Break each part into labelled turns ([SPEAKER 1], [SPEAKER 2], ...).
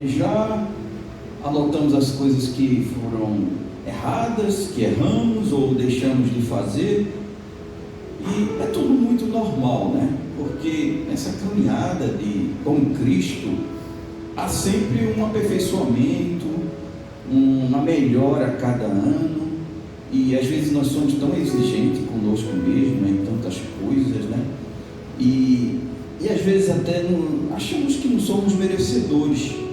[SPEAKER 1] Já anotamos as coisas que foram erradas, que erramos ou deixamos de fazer, e é tudo muito normal, né? Porque nessa caminhada com Cristo há sempre um aperfeiçoamento, uma melhora a cada ano, e às vezes nós somos tão exigentes conosco mesmo em tantas coisas, né? E às vezes até achamos que não somos merecedores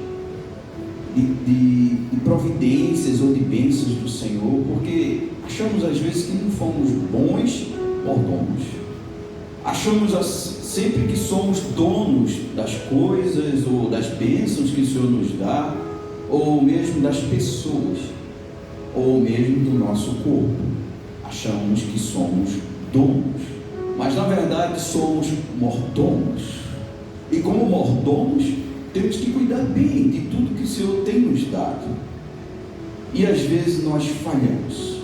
[SPEAKER 1] de providências ou de bênçãos do Senhor, porque achamos às vezes que não fomos bons mordomos. Achamos sempre que somos donos das coisas ou das bênçãos que o Senhor nos dá, ou mesmo das pessoas, ou mesmo do nosso corpo. Achamos que somos donos, mas na verdade somos mordomos. E como mordomos, temos que cuidar bem de tudo que o Senhor tem nos dado. E às vezes nós falhamos.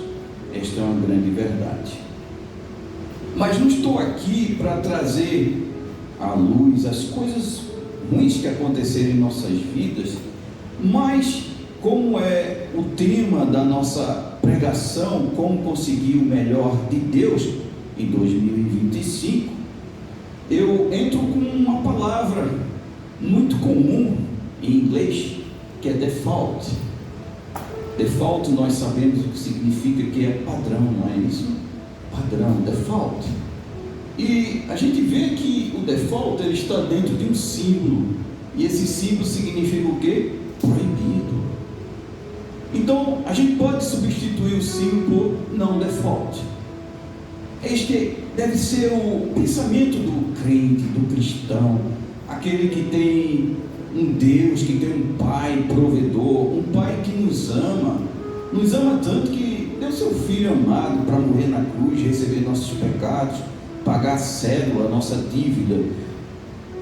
[SPEAKER 1] Esta é uma grande verdade. Mas não estou aqui para trazer à luz as coisas ruins que aconteceram em nossas vidas, mas como é o tema da nossa pregação, como conseguir o melhor de Deus em 2025, eu entro com uma palavra muito comum em inglês, que é default. Default nós sabemos o que significa, que é padrão, não é isso? Padrão, default. E a gente vê que o default ele está dentro de um símbolo, e esse símbolo significa o quê? Proibido. Então a gente pode substituir o símbolo por não default. Este deve ser o pensamento do crente, do cristão, aquele que tem um Deus, que tem um Pai provedor, um Pai que nos ama tanto que deu seu Filho amado para morrer na cruz, receber nossos pecados, pagar a cédula, a nossa dívida.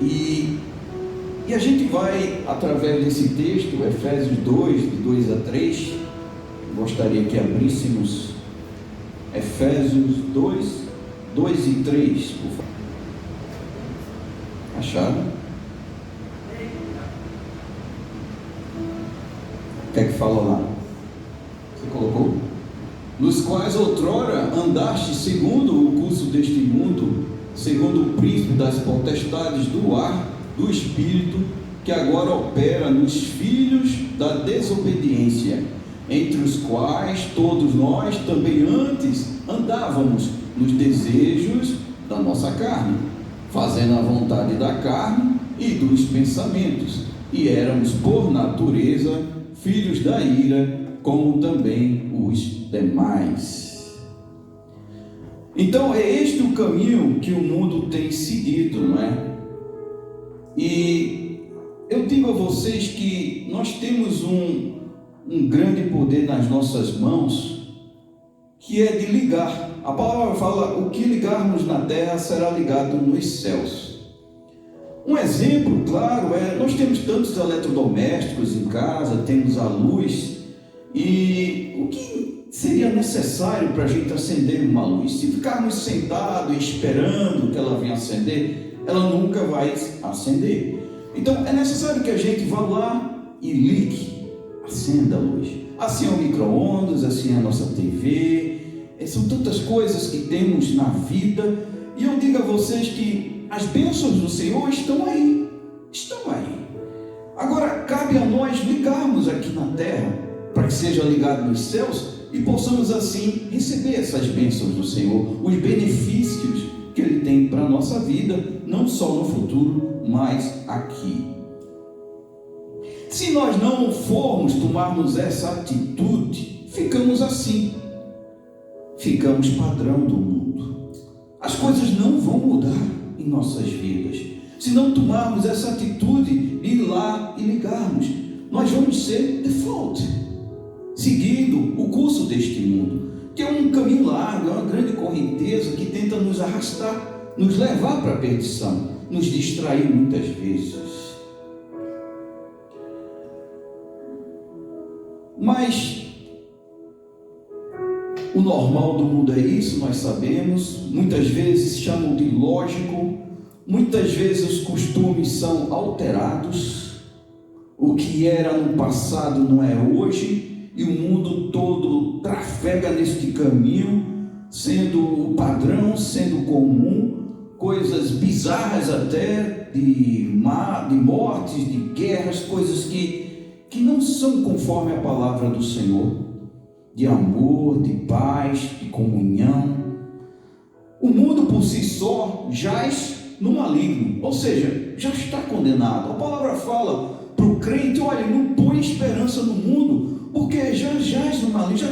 [SPEAKER 1] E a gente vai, através desse texto, Efésios 2, de 2 a 3, gostaria que abríssemos Efésios 2, 2 e 3, por favor. Acharam? O que é que fala lá? Você colocou? Nos quais outrora andaste segundo o curso deste mundo, segundo o príncipe das potestades do ar, do espírito, que agora opera nos filhos da desobediência, entre os quais todos nós também antes andávamos nos desejos da nossa carne, fazendo a vontade da carne e dos pensamentos, e éramos por natureza filhos da ira, como também os demais. Então é este o caminho que o mundo tem seguido, não é? E eu digo a vocês que nós temos um grande poder nas nossas mãos, que é de ligar. A palavra fala: o que ligarmos na terra será ligado nos céus. Um exemplo claro nós temos tantos eletrodomésticos em casa, temos a luz, e o que seria necessário para a gente acender uma luz? Se ficarmos sentados esperando que ela venha acender, ela nunca vai acender. Então é necessário que a gente vá lá e ligue, acenda a luz. Assim é o micro-ondas, assim é a nossa TV, são tantas coisas que temos na vida, e eu digo a vocês que as bênçãos do Senhor estão aí. Agora cabe a nós ligarmos aqui na terra, para que seja ligado nos céus, e possamos assim receber essas bênçãos do Senhor, os benefícios que Ele tem para a nossa vida, não só no futuro, mas aqui. Se nós não formos tomarmos essa atitude, ficamos assim, ficamos padrão do mundo. As coisas não vão mudar em nossas vidas. Se não tomarmos essa atitude de ir lá e ligarmos, nós vamos ser default, seguindo o curso deste mundo, que é um caminho largo, é uma grande correnteza que tenta nos arrastar, nos levar para a perdição, nos distrair muitas vezes. Mas o normal do mundo é isso, nós sabemos. Muitas vezes chamam de lógico, muitas vezes os costumes são alterados, O que era no passado não é hoje, e o mundo todo trafega neste caminho, sendo o padrão, sendo comum, coisas bizarras até, de mortes, de guerras, coisas que não são conforme a palavra do Senhor, de amor, de paz, de comunhão. O mundo por si só jaz no maligno, ou seja, já está condenado. A palavra fala para o crente: olha, não põe esperança no mundo, porque já jaz no maligno,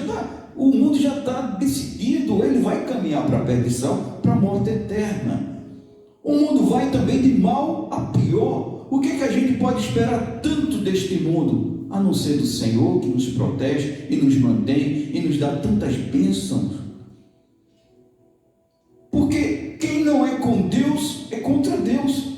[SPEAKER 1] o mundo já está decidido, ele vai caminhar para a perdição, para a morte eterna. O mundo vai também de mal a pior. O que a gente pode esperar tanto deste mundo, a não ser do Senhor, que nos protege e nos mantém e nos dá tantas bênçãos? Porque quem não é com Deus é contra Deus.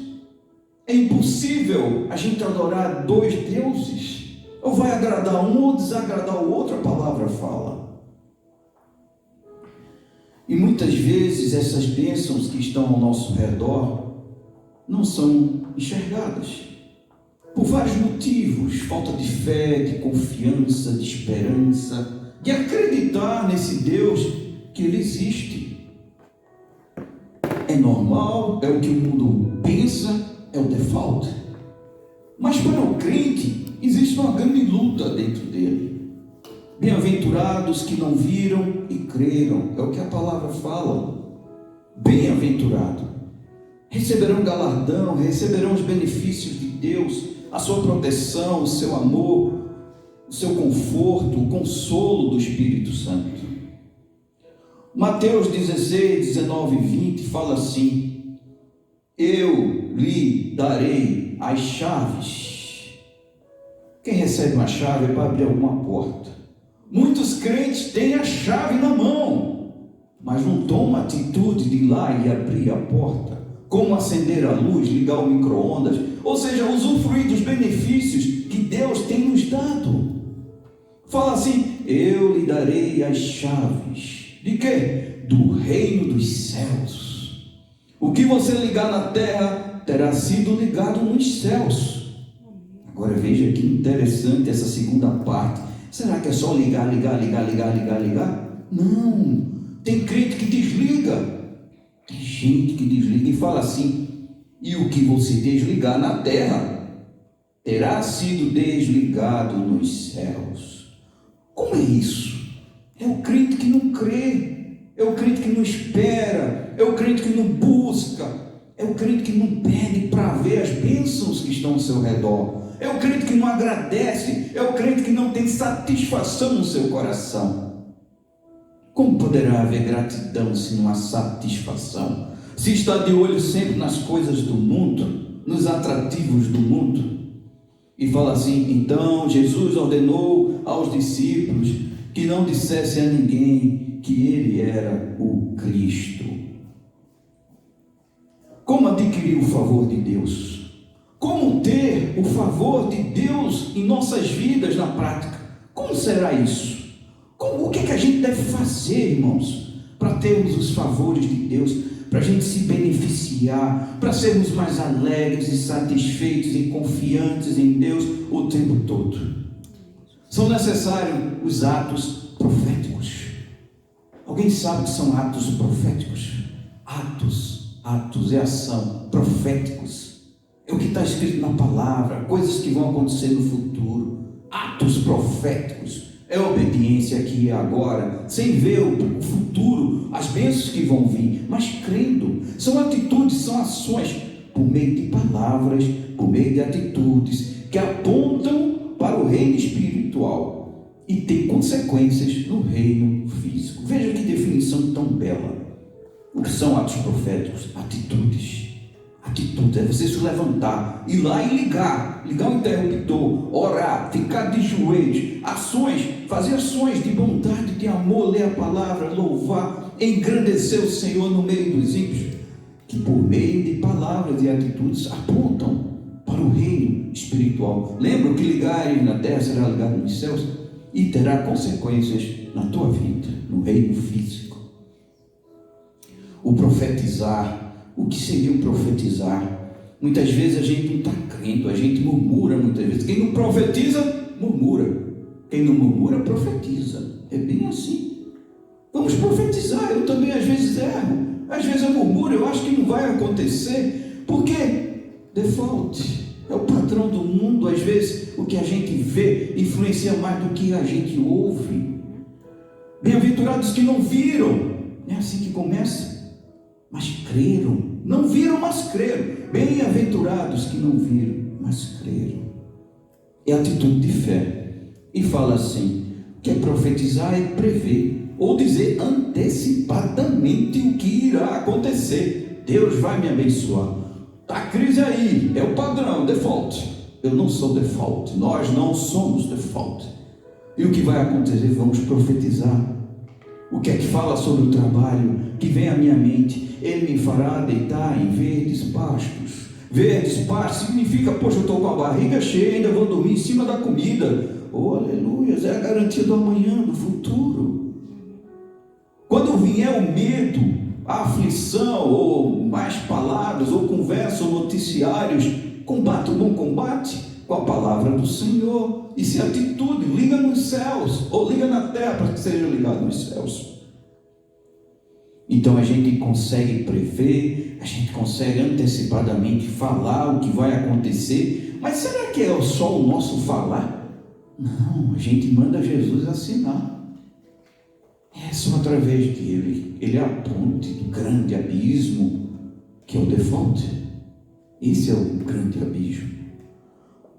[SPEAKER 1] É impossível a gente adorar dois deuses. Ou vai agradar um ou desagradar o outro, a palavra fala. E muitas vezes essas bênçãos que estão ao nosso redor não são enxergadas. Por vários motivos: falta de fé, de confiança, de esperança, de acreditar nesse Deus que Ele existe. É normal, é o que o mundo pensa, é o default. Mas para o crente existe uma grande luta dentro dele. Bem-aventurados que não viram e creram, é o que a palavra fala. Bem-aventurado. Receberão galardão, receberão os benefícios de Deus, a sua proteção, o seu amor, o seu conforto, o consolo do Espírito Santo. Mateus 16, 19 e 20 fala assim: eu lhe darei as chaves. Quem recebe uma chave é para abrir alguma porta. Muitos crentes têm a chave na mão, mas não tomam a atitude de ir lá e abrir a porta. Como acender a luz, ligar o micro-ondas, ou seja, usufruir dos benefícios que Deus tem nos dado. Fala assim: eu lhe darei as chaves. De quê? Do reino dos céus. O que você ligar na terra terá sido ligado nos céus. Agora veja que interessante essa segunda parte. Será que é só ligar? Não. Tem crente que desliga. Tem gente que desliga e fala assim: e o que você desligar na terra terá sido desligado nos céus. Como é isso? É o crente que não crê, é o crente que não espera, é o crente que não busca, é o crente que não pede para ver as bênçãos que estão ao seu redor, é o crente que não agradece, é o crente que não tem satisfação no seu coração. Como poderá haver gratidão se não há satisfação? Se está de olho sempre nas coisas do mundo, nos atrativos do mundo? E fala assim: então Jesus ordenou aos discípulos que não dissessem a ninguém que ele era o Cristo. Como adquirir o favor de Deus? Como ter o favor de Deus em nossas vidas na prática? Como será isso? O que a gente deve fazer, irmãos, para termos os favores de Deus, para a gente se beneficiar, para sermos mais alegres e satisfeitos e confiantes em Deus o tempo todo? São necessários os atos proféticos. Alguém sabe o que são atos proféticos? Atos é ação, proféticos. É o que está escrito na palavra, coisas que vão acontecer no futuro. Atos proféticos. É obediência aqui e agora, sem ver o futuro, as bênçãos que vão vir, mas crendo. São atitudes, são ações, por meio de palavras, por meio de atitudes, que apontam para o reino espiritual e tem consequências no reino físico. Veja que definição tão bela. O que são atos proféticos? Atitude é você se levantar, ir lá e ligar o interruptor, orar, ficar de joelhos, fazer ações de bondade, de amor, ler a palavra, louvar, engrandecer o Senhor no meio dos ímpios, que por meio de palavras e atitudes apontam para o reino espiritual. Lembra que ligar na terra será ligado nos céus e terá consequências na tua vida, no reino físico. O profetizar. O que seria o profetizar? Muitas vezes a gente não está crendo, a gente murmura muitas vezes. Quem não profetiza, murmura. Quem não murmura, profetiza. É bem assim. Vamos profetizar. Eu também às vezes erro. Às vezes eu murmuro, eu acho que não vai acontecer. Porque default é o padrão do mundo. Às vezes o que a gente vê influencia mais do que a gente ouve. Bem-aventurados que não viram. É assim que começa. Mas creram. Não viram, mas creram. Bem-aventurados que não viram, mas creram. É atitude de fé. E fala assim, que é profetizar é prever, ou dizer antecipadamente o que irá acontecer. Deus vai me abençoar. Tá crise aí, é o padrão, default. Eu não sou default, nós não somos default. E o que vai acontecer? Vamos profetizar. O que é que fala sobre o trabalho que vem à minha mente? Ele me fará deitar em verdes pastos. Verdes pastos significa, poxa, eu estou com a barriga cheia, ainda vou dormir em cima da comida. Oh, aleluia, é a garantia do amanhã, do futuro. Quando vier o medo, a aflição, ou mais palavras, ou conversa, ou noticiários, combate o bom combate com a palavra do Senhor. Isso é atitude, liga nos céus, ou liga na terra para que seja ligado nos céus. Então a gente consegue prever, a gente consegue antecipadamente falar o que vai acontecer, mas será que é só o nosso falar? Não, a gente manda Jesus assinar. É só através dele. Ele é a ponte do grande abismo, que é o default. Esse é o grande abismo.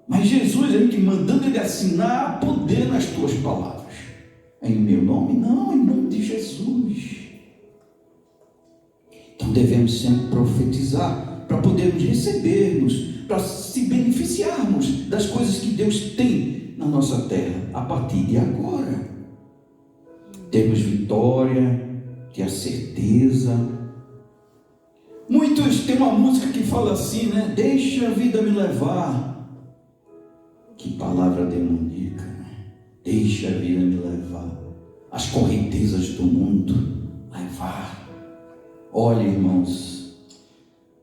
[SPEAKER 1] Mas Jesus, a gente mandando ele assinar, há poder nas tuas palavras. É em meu nome? Não, em nome de Jesus. Então devemos sempre profetizar, para podermos recebermos, para se beneficiarmos das coisas que Deus tem na nossa terra, a partir de agora. Temos vitória, ter a certeza. Muitos têm uma música que fala assim, né? Deixa a vida me levar. Que palavra demoníaca, né? Deixa a vida me levar. As correntezas do mundo levar. Olha, irmãos,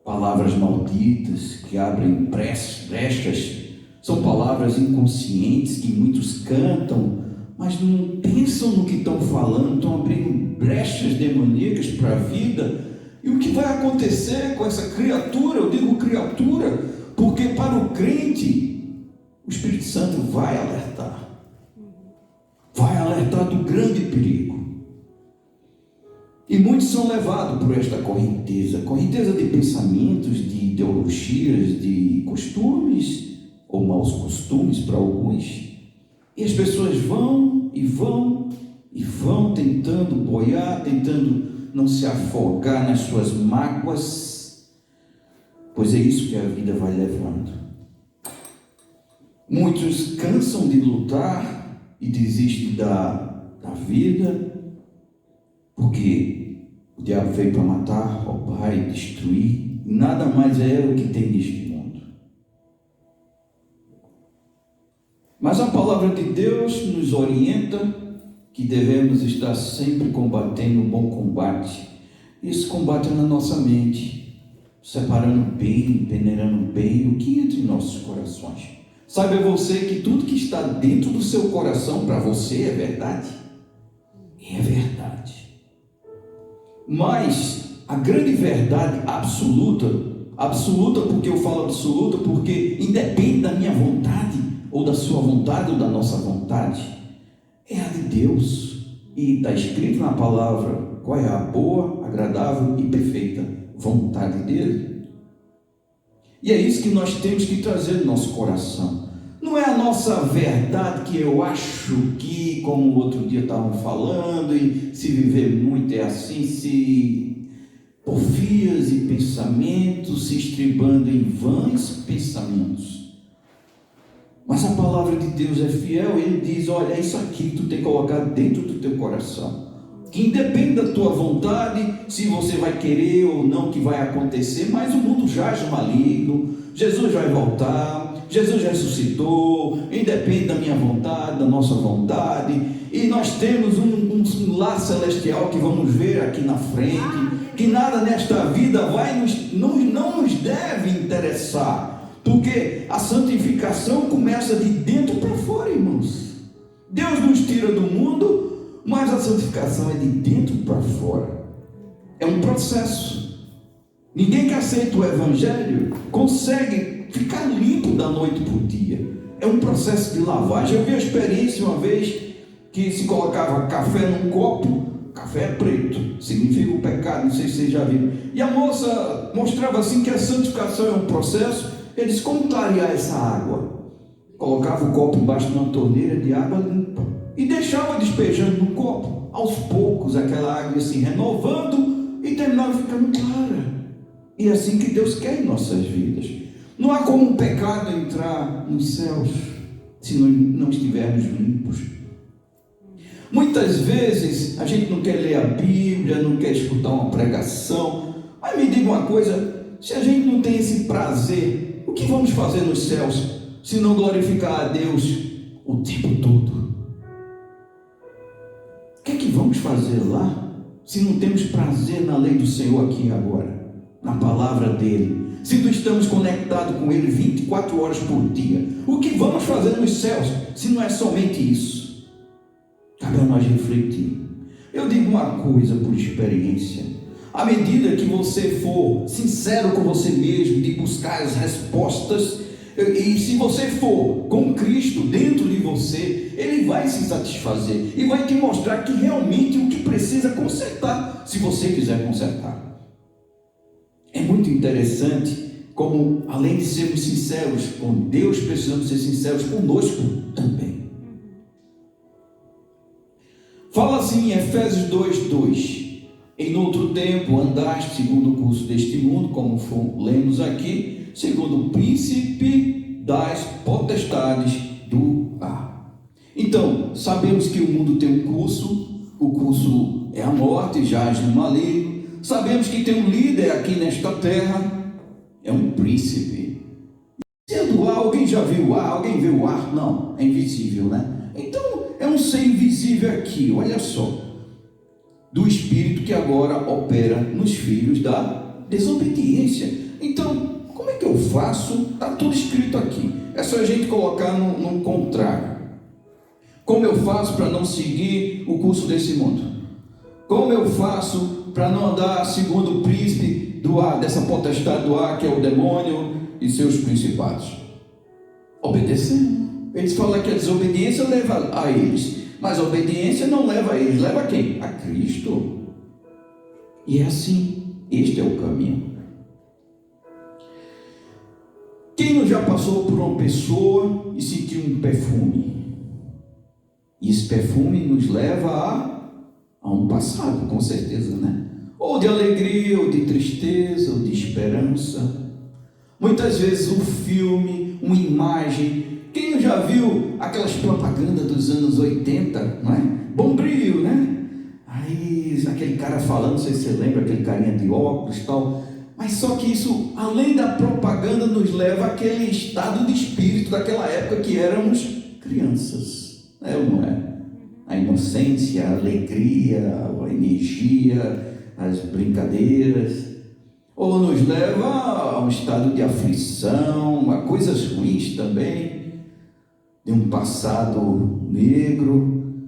[SPEAKER 1] palavras malditas que abrem brechas. São palavras inconscientes que muitos cantam, mas não pensam no que estão falando, estão abrindo brechas demoníacas para a vida. E o que vai acontecer com essa criatura? Eu digo criatura, porque para o crente, o Espírito Santo vai alertar do grande perigo. E muitos são levados por esta correnteza de pensamentos, de ideologias, de costumes, ou maus costumes para alguns, e as pessoas vão tentando boiar, tentando não se afogar nas suas mágoas, pois é isso que a vida vai levando. Muitos cansam de lutar e desistem da vida, porque o diabo veio para matar, roubar e destruir, e nada mais é o que tem neste mundo. Mas a palavra de Deus nos orienta que devemos estar sempre combatendo o bom combate. Esse combate é na nossa mente, separando bem, peneirando bem o que entra em nossos corações. Saiba você que tudo que está dentro do seu coração para você é verdade? É verdade. Mas a grande verdade absoluta porque eu falo absoluta, porque independe da minha vontade, ou da sua vontade, ou da nossa vontade, é a de Deus. E está escrito na palavra qual é a boa, agradável e perfeita vontade dele. E é isso que nós temos que trazer no nosso coração. Não é a nossa verdade que eu acho que, como o outro dia estavam falando, e se viver muito é assim, se porfias e pensamentos se estribando em vãs pensamentos. Mas a palavra de Deus é fiel, ele diz, olha, é isso aqui que tu tem que colocar dentro do teu coração, que independe da tua vontade, se você vai querer ou não que vai acontecer, mas o mundo jaz no maligno, Jesus vai voltar, Jesus já ressuscitou, independe da minha vontade, da nossa vontade, e nós temos um lar celestial que vamos ver aqui na frente, que nada nesta vida não nos deve interessar, porque a santificação começa de dentro para fora, irmãos. Deus nos tira do mundo, mas a santificação é de dentro para fora. É um processo. Ninguém que aceita o Evangelho consegue ficar limpo da noite para o dia. É um processo de lavagem. Eu vi a experiência uma vez que se colocava café num copo. Café é preto, significa o pecado, não sei se vocês já viram. E a moça mostrava assim que a santificação é um processo. Ele disse: como clarear essa água? Colocava o copo embaixo de uma torneira de água limpa e deixava despejando no copo. Aos poucos aquela água ia se renovando e terminava ficando clara. E é assim que Deus quer em nossas vidas. Não há como um pecado entrar nos céus se não estivermos limpos. Muitas vezes a gente não quer ler a Bíblia, não quer escutar uma pregação. Mas me diga uma coisa: se a gente não tem esse prazer, o que vamos fazer nos céus se não glorificar a Deus o tempo todo? O que é que vamos fazer lá se não temos prazer na lei do Senhor aqui e agora, na palavra dele? Se não estamos conectados com ele 24 horas por dia, o que vamos fazer nos céus se não é somente isso? Cabe a nós refletir. Eu digo uma coisa por experiência: à medida que você for sincero com você mesmo, de buscar as respostas, e se você for com Cristo dentro de você, Ele vai se satisfazer e vai te mostrar que realmente o que precisa consertar, se você quiser consertar. É muito interessante como, além de sermos sinceros com Deus, precisamos ser sinceros conosco também. Fala assim em Efésios 2:2: em outro tempo andaste segundo o curso deste mundo, como lemos aqui, segundo o príncipe das potestades do ar. Então, sabemos que o mundo tem um curso, o curso é a morte, jaz no maligno. Sabemos que tem um líder aqui nesta terra, é um príncipe. Sendo o ar, alguém já viu o ar? Alguém viu o ar? Não, é invisível, né? Então, é um ser invisível aqui, olha só, do Espírito que agora opera nos filhos da desobediência. Então, como é que eu faço? Está tudo escrito aqui, é só a gente colocar no contrário. Como eu faço para não seguir o curso desse mundo? Como eu faço para não andar segundo o príncipe do ar, dessa potestade do ar, que é o demônio e seus principados? Obedecendo. Eles falam que a desobediência leva a eles, mas a obediência não leva a eles. Leva a quem? A Cristo. E é assim, este é o caminho. Quem não já passou por uma pessoa e sentiu um perfume? E esse perfume nos leva a um passado, com certeza, né? Ou de alegria, ou de tristeza, ou de esperança. Muitas vezes um filme, uma imagem. Quem já viu aquelas propagandas dos anos 80, não é? Bombril, né? Aí, aquele cara falando, não sei se você lembra, aquele carinha de óculos e tal. Mas só que isso, além da propaganda, nos leva àquele estado de espírito daquela época que éramos crianças. É ou não é? A inocência, a alegria, a energia, as brincadeiras. Ou nos leva a um estado de aflição, a coisas ruins também, de um passado negro.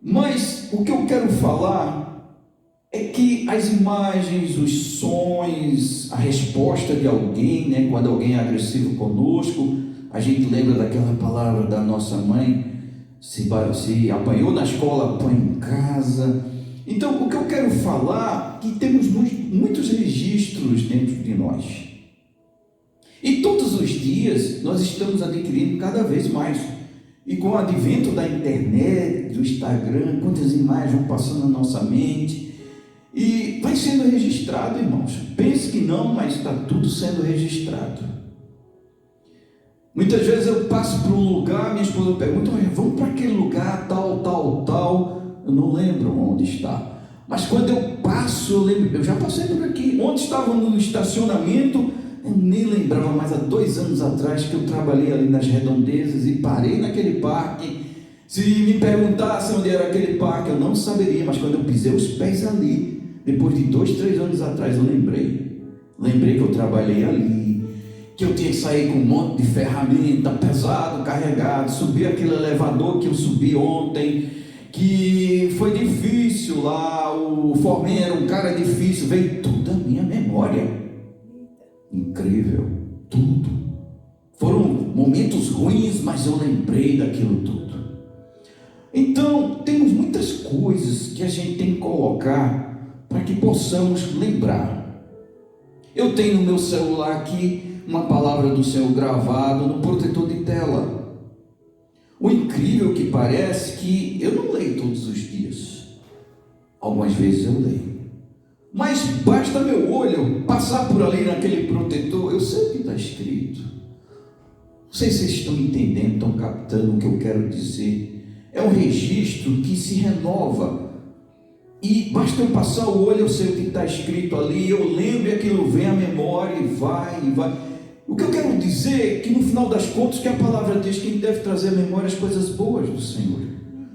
[SPEAKER 1] Mas o que eu quero falar é que as imagens, os sons, a resposta de alguém, né, quando alguém é agressivo conosco, a gente lembra daquela palavra da nossa mãe: se apanhou na escola, apanha em casa. Então, o que eu quero falar é que temos muitos registros dentro de nós. E todos os dias nós estamos adquirindo cada vez mais. E com o advento da internet, do Instagram, quantas imagens vão passando na nossa mente. E vai sendo registrado, irmãos. Pense que não, mas está tudo sendo registrado. Muitas vezes eu passo por um lugar, minha esposa pergunta: vamos para aquele lugar, tal. Eu não lembro onde está. Mas quando eu passo, eu lembro, eu já passei por aqui. Onde estava no estacionamento, eu nem lembrava, mas há 2 anos atrás que eu trabalhei ali nas redondezas e parei naquele parque. Se me perguntasse onde era aquele parque, eu não saberia, mas quando eu pisei os pés ali, depois de 2, 3 anos atrás, eu lembrei que eu trabalhei ali, que eu tinha que sair com um monte de ferramenta pesado, carregado, subir aquele elevador que eu subi ontem, que foi difícil lá, o foreman era um cara difícil, veio tudo à minha memória. Incrível, tudo. Foram momentos ruins, mas eu lembrei daquilo tudo. Então, temos muitas coisas que a gente tem que colocar para que possamos lembrar. Eu tenho no meu celular aqui uma palavra do Senhor gravado no protetor de tela. O incrível que parece que eu não leio todos os dias. Algumas vezes eu leio. Mas basta meu olho passar por ali naquele protetor, eu sei o que está escrito. Não sei se vocês estão entendendo, estão captando o que eu quero dizer. É um registro que se renova. E basta eu passar o olho, eu sei o que está escrito ali, eu lembro e aquilo vem à memória e vai. O que eu quero dizer é que no final das contas, que a palavra diz que a gente deve trazer à memória as coisas boas do Senhor.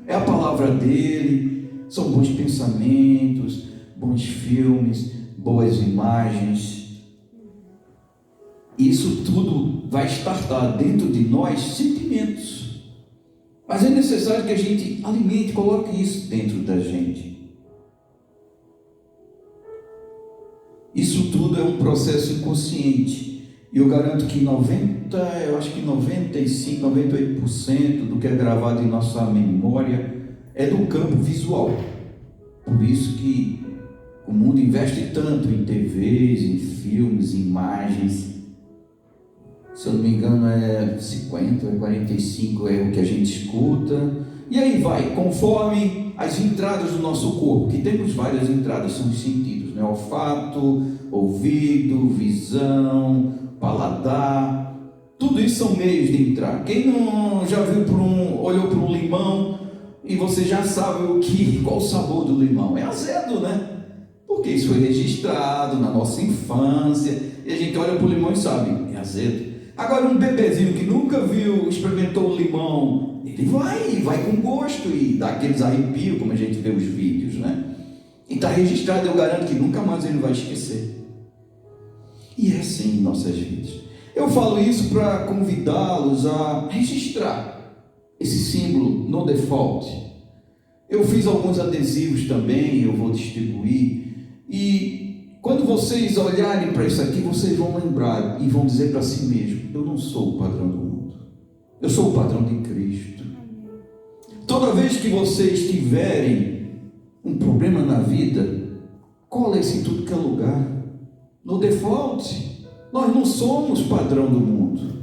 [SPEAKER 1] É a palavra dele, são bons pensamentos, bons filmes, boas imagens. Isso tudo vai estartar dentro de nós sentimentos. Mas é necessário que a gente alimente, coloque isso dentro da gente. Isso tudo é um processo inconsciente. E eu garanto que 95, 98% do que é gravado em nossa memória é do campo visual. Por isso que o mundo investe tanto em TVs, em filmes, em imagens. Se eu não me engano é 50, é 45 é o que a gente escuta. E aí vai, conforme as entradas do nosso corpo, que temos várias entradas, são os sentidos, né? Olfato, ouvido, visão, paladar, tudo isso são meios de entrar. Quem não já olhou para um limão e você já sabe qual o sabor do limão? É azedo, né? Porque isso foi registrado na nossa infância e a gente olha para o limão e sabe, é azedo. Agora um bebezinho que nunca experimentou o limão, ele vai com gosto e dá aqueles arrepios, como a gente vê os vídeos, né? E está registrado, eu garanto que nunca mais ele vai esquecer. E é assim em nossas vidas. Eu falo isso para convidá-los a registrar esse símbolo no default. Eu fiz alguns adesivos também, eu vou distribuir. E quando vocês olharem para isso aqui, vocês vão lembrar e vão dizer para si mesmo: eu não sou o padrão do mundo, eu sou o padrão de Cristo. Toda vez que vocês tiverem um problema na vida, colem-se em tudo que é lugar. No default, nós não somos padrão do mundo.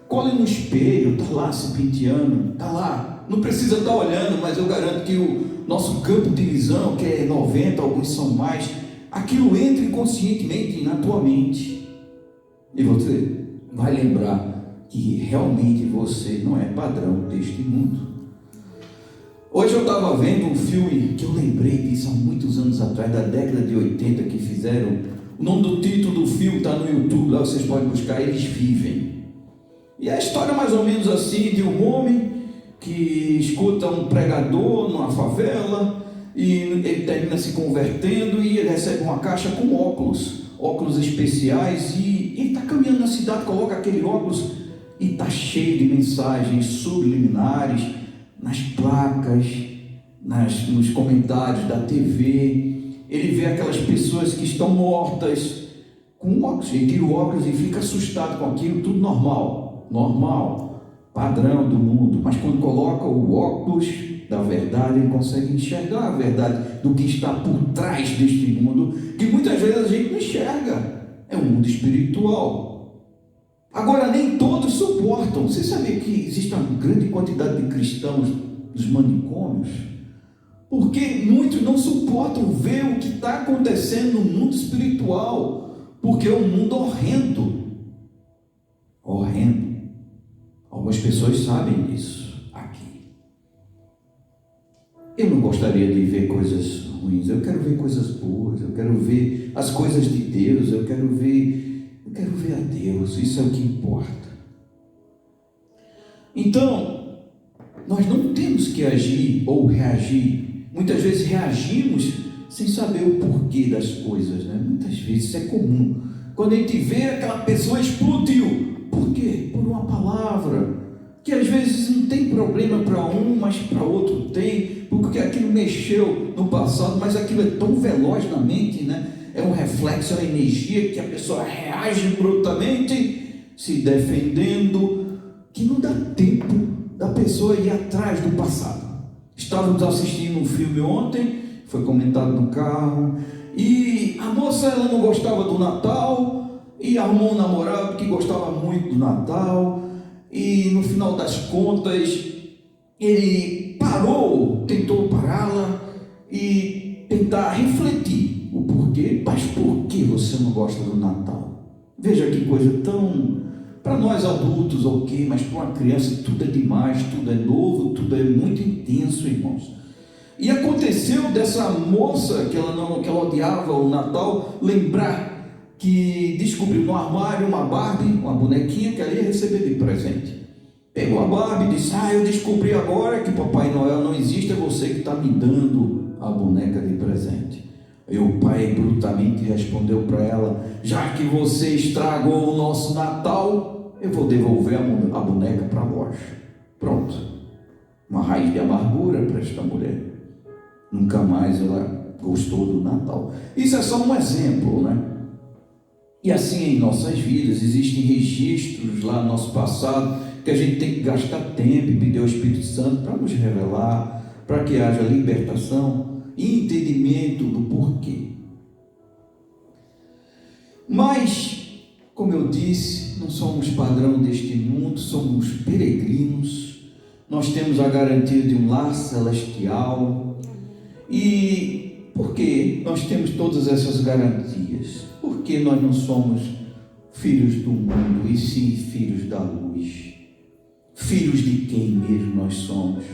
[SPEAKER 1] Colhem no espelho, está lá se penteando, está lá. Não precisa estar olhando, mas eu garanto que o nosso campo de visão, que é 90, alguns são mais, aquilo entra inconscientemente na tua mente. E você vai lembrar que realmente você não é padrão deste mundo. Hoje eu estava vendo um filme que eu lembrei disso há muitos anos atrás, da década de 80, que fizeram. O nome do título do filme está no YouTube, lá vocês podem buscar, Eles Vivem. E a história é mais ou menos assim, de um homem que escuta um pregador numa favela, e ele termina se convertendo, e ele recebe uma caixa com óculos especiais, e ele está caminhando na cidade, coloca aquele óculos, e está cheio de mensagens subliminares, nas placas, nos comentários da TV. Ele vê aquelas pessoas que estão mortas com óculos, ele tira o óculos e fica assustado com aquilo, tudo normal, padrão do mundo. Mas quando coloca o óculos da verdade, ele consegue enxergar a verdade do que está por trás deste mundo, que muitas vezes a gente não enxerga. É um mundo espiritual. Agora, nem todos suportam. Você sabia que existe uma grande quantidade de cristãos nos manicômios? Porque muitos não suportam ver o que está acontecendo no mundo espiritual, porque é um mundo horrendo. Algumas pessoas sabem disso aqui. Eu não gostaria de ver coisas ruins, eu quero ver coisas boas, eu quero ver as coisas de Deus, eu quero ver a Deus, isso é o que importa. Então, nós não temos que agir ou reagir muitas vezes reagimos sem saber o porquê das coisas, né? Muitas vezes isso é comum. Quando a gente vê aquela pessoa explodiu, por quê? Por uma palavra, que às vezes não tem problema para um, mas para outro tem, porque aquilo mexeu no passado, mas aquilo é tão veloz na mente, né? É um reflexo, é uma energia que a pessoa reage brutalmente, se defendendo, que não dá tempo da pessoa ir atrás do passado. Estávamos assistindo um filme ontem, foi comentado no carro, e a moça, ela não gostava do Natal, e arrumou um namorado que gostava muito do Natal, e no final das contas, ele parou, tentou pará-la e tentar refletir o porquê. Mas por que você não gosta do Natal? Veja que coisa tão... Para nós adultos, ok, mas para uma criança tudo é demais, tudo é novo, tudo é muito intenso, irmãos. E aconteceu dessa moça que ela odiava o Natal, lembrar que descobriu no armário uma Barbie, uma bonequinha que ela ia receber de presente. Pegou a Barbie e disse: eu descobri agora que Papai Noel não existe, é você que está me dando a boneca de presente. E o pai brutamente respondeu para ela: já que você estragou o nosso Natal, eu vou devolver a boneca para a loja. Pronto. Uma raiz de amargura para esta mulher. Nunca mais ela gostou do Natal. Isso é só um exemplo, né? E assim em nossas vidas, existem registros lá no nosso passado, que a gente tem que gastar tempo e pedir ao Espírito Santo para nos revelar, para que haja libertação e entendimento do porquê. Mas, como eu disse, não somos padrão deste mundo, somos peregrinos, nós temos a garantia de um lar celestial. E por que nós temos todas essas garantias? Porque nós não somos filhos do mundo, e sim filhos da luz. Filhos de quem mesmo nós somos?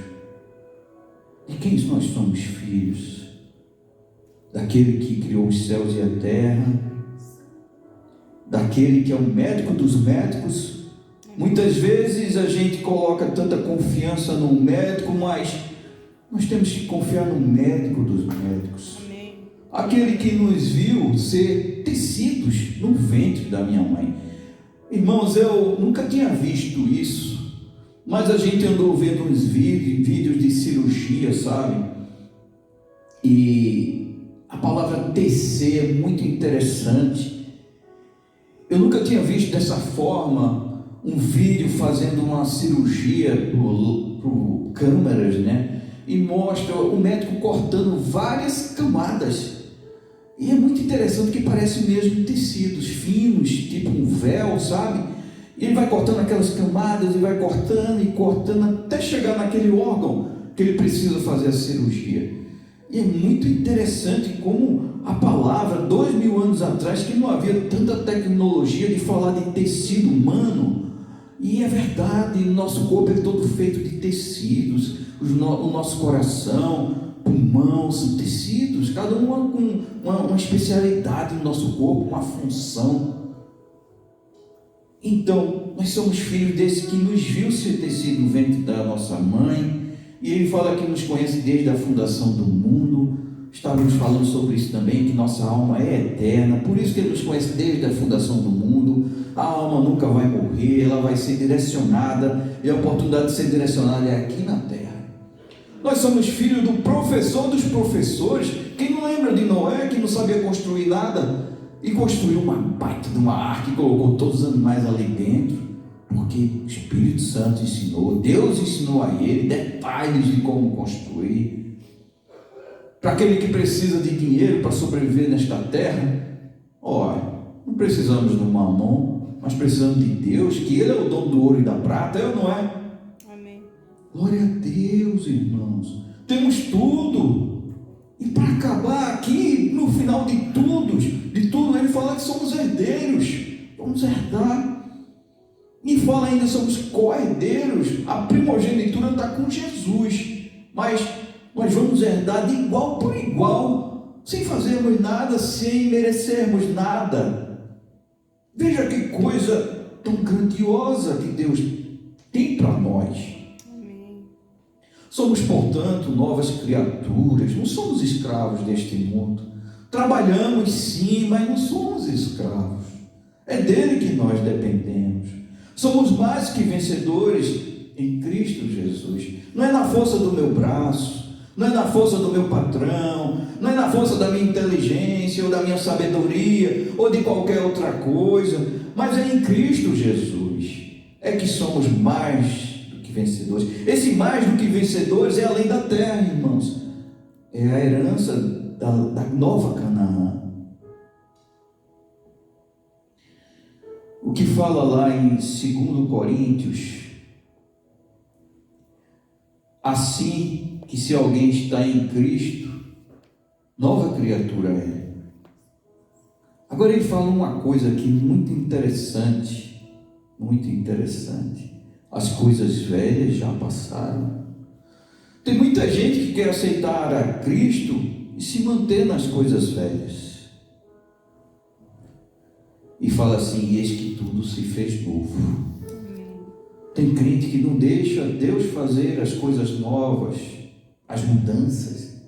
[SPEAKER 1] De quem nós somos filhos? Daquele que criou os céus e a terra, daquele que é o médico dos médicos. Muitas vezes a gente coloca tanta confiança no médico, mas nós temos que confiar no médico dos médicos. Amém. Aquele que nos viu ser tecidos no ventre da minha mãe. Irmãos, eu nunca tinha visto isso, mas a gente andou vendo uns vídeos de cirurgia, sabe? E a palavra tecer é muito interessante. Eu nunca tinha visto dessa forma um vídeo fazendo uma cirurgia por câmeras, né? E mostra o médico cortando várias camadas. E é muito interessante que parece mesmo tecidos finos, tipo um véu, sabe? E ele vai cortando aquelas camadas, e vai cortando e cortando, até chegar naquele órgão que ele precisa fazer a cirurgia. E é muito interessante como a palavra, 2000 anos atrás, que não havia tanta tecnologia de falar de tecido humano. E é verdade, o nosso corpo é todo feito de tecidos. O nosso coração, pulmão, são tecidos, cada um com uma especialidade no nosso corpo, uma função. Então, nós somos filhos desse que nos viu ser tecido no ventre da nossa mãe, e ele fala que nos conhece desde a fundação do mundo. Estávamos falando sobre isso também, que nossa alma é eterna, por isso que ele nos conhece desde a fundação do mundo. A alma nunca vai morrer, ela vai ser direcionada, e a oportunidade de ser direcionada é aqui na terra. Nós somos filhos do professor dos professores. Quem não lembra de Noé, que não sabia construir nada, e construiu uma baita de uma arca e colocou todos os animais ali dentro, porque o Espírito Santo ensinou, Deus ensinou a ele detalhes de como construir. Para aquele que precisa de dinheiro para sobreviver nesta terra, olha, não precisamos do mamão, mas precisamos de Deus, que Ele é o dono do ouro e da prata, é ou não é? Amém. Glória a Deus, irmãos. Temos tudo. E para acabar aqui, no final de tudo, Ele fala que somos herdeiros. Vamos herdar. E fala ainda, somos co-herdeiros. A primogenitura está com Jesus. Mas nós vamos herdar de igual por igual, sem fazermos nada, sem merecermos nada. Veja que coisa tão grandiosa que Deus tem para nós. Amém. Somos, portanto, novas criaturas, não somos escravos deste mundo. Trabalhamos sim, mas não somos escravos. É dele que nós dependemos. Somos mais que vencedores em Cristo Jesus. Não é na força do meu braço, não é na força do meu patrão, não é na força da minha inteligência ou da minha sabedoria ou de qualquer outra coisa, mas é em Cristo Jesus. É que somos mais do que vencedores. Esse mais do que vencedores é além da terra, irmãos. É a herança da nova Canaã. O que fala lá em 2 Coríntios, assim que se alguém está em Cristo, nova criatura é. Agora ele fala uma coisa aqui muito interessante, muito interessante. As coisas velhas já passaram. Tem muita gente que quer aceitar a Cristo e se manter nas coisas velhas. E fala assim, eis que tudo se fez novo. Tem crente que não deixa Deus fazer as coisas novas, as mudanças.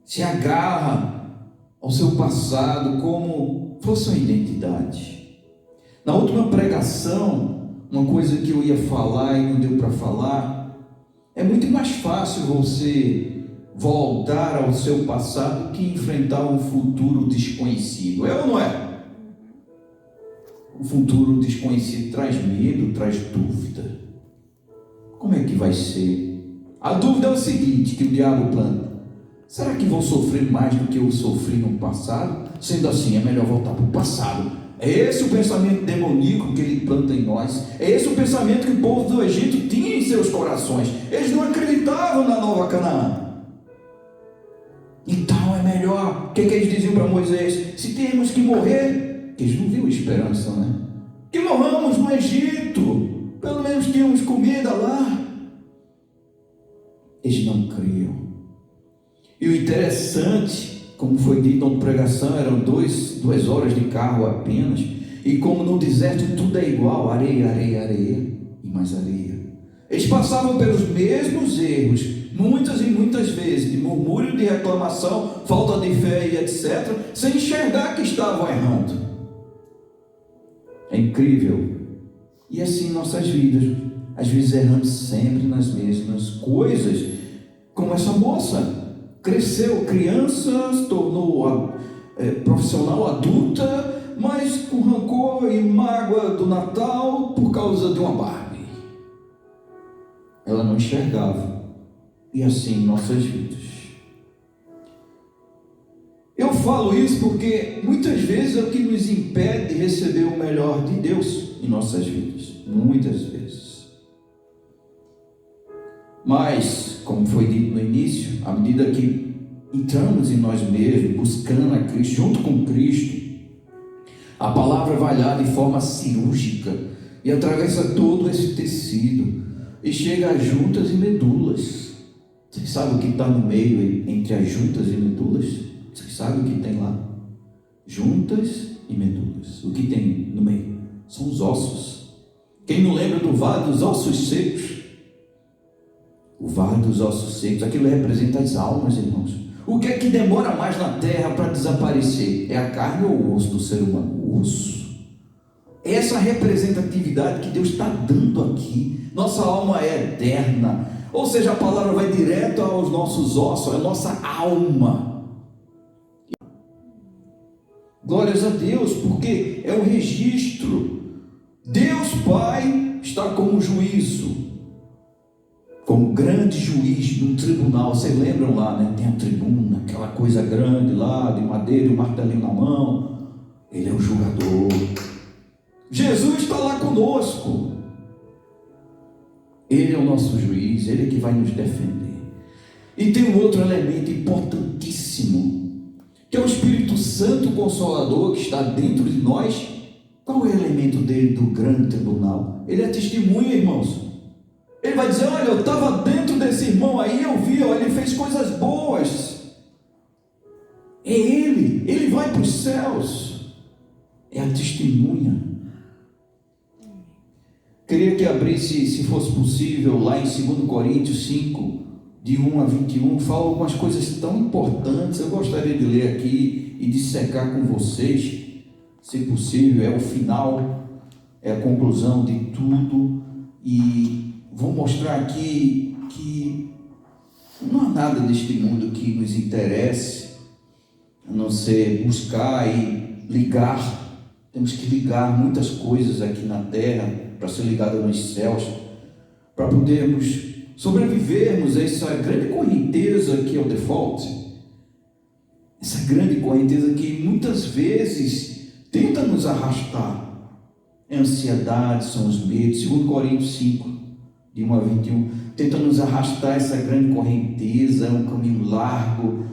[SPEAKER 1] Se agarra ao seu passado como fosse uma identidade. Na última pregação, uma coisa que eu ia falar e não deu para falar, é muito mais fácil você voltar ao seu passado que enfrentar um futuro desconhecido. É ou não é? O futuro desconhecido traz medo, traz dúvida. Como é que vai ser? A dúvida é o seguinte, que o diabo planta. Será que vou sofrer mais do que eu sofri no passado? Sendo assim, é melhor voltar para o passado. É esse o pensamento demoníaco que ele planta em nós. É esse o pensamento que o povo do Egito tinha em seus corações. Eles não acreditavam na nova Canaã. Então é melhor. O que eles diziam para Moisés? Se temos que morrer... Eles não viam esperança, né? Que morramos no Egito, pelo menos tínhamos comida lá. Eles não criam. E o interessante, como foi dito na pregação, eram 2 horas de carro apenas, e como no deserto tudo é igual, areia, areia, areia, e mais areia. Eles passavam pelos mesmos erros, muitas e muitas vezes, de murmúrio, de reclamação, falta de fé e etc., sem enxergar que estavam errando. É incrível. E assim nossas vidas, às vezes erramos sempre nas mesmas coisas, como essa moça, cresceu criança, se tornou profissional adulta, mas com rancor e mágoa do Natal por causa de uma Barbie. Ela não enxergava. E assim nossas vidas. Eu falo isso porque muitas vezes é o que nos impede de receber o melhor de Deus em nossas vidas. Muitas vezes. Mas, como foi dito no início, à medida que entramos em nós mesmos, buscando a Cristo, junto com Cristo, a palavra vai lá de forma cirúrgica e atravessa todo esse tecido e chega às juntas e medulas. Você sabe o que está no meio entre as juntas e medulas? Você sabe o que tem lá? Juntas e medulas. O que tem no meio? São os ossos. Quem não lembra do vale dos ossos secos? O vale dos ossos secos, aquilo representa as almas, irmãos. O que é que demora mais na terra para desaparecer? É a carne ou o osso do ser humano? O osso. Essa representatividade que Deus está dando aqui. Nossa alma é eterna. Ou seja, a palavra vai direto aos nossos ossos, a nossa alma. Glórias a Deus, porque é um registro. Deus Pai está como juízo, como grande juiz no tribunal. Vocês lembram lá, né? Tem a tribuna, aquela coisa grande lá, de madeira e um martelinho na mão. Ele é o julgador. Jesus está lá conosco. Ele é o nosso juiz, Ele é que vai nos defender. E tem um outro elemento importantíssimo, que é o Espírito Santo Consolador que está dentro de nós. Qual é o elemento dele do grande tribunal? Ele é testemunha, irmãos. Ele vai dizer, olha, eu estava dentro desse irmão aí, eu vi, olha, ele fez coisas boas. É ele vai para os céus. É a testemunha. Queria que abrisse, se fosse possível, lá em 2 Coríntios 5, de 1 a 21, fala algumas coisas tão importantes. Eu gostaria de ler aqui e dissecar com vocês, se possível. É o final, é a conclusão de tudo, e vou mostrar aqui que não há nada deste mundo que nos interesse, a não ser buscar e ligar. Temos que ligar muitas coisas aqui na terra para ser ligada nos céus, para podermos sobrevivermos a essa grande correnteza que é o default, essa grande correnteza que muitas vezes tenta nos arrastar. É a ansiedade, são os medos. 2 Coríntios 5, de 1 a 21, tenta nos arrastar essa grande correnteza, é um caminho largo,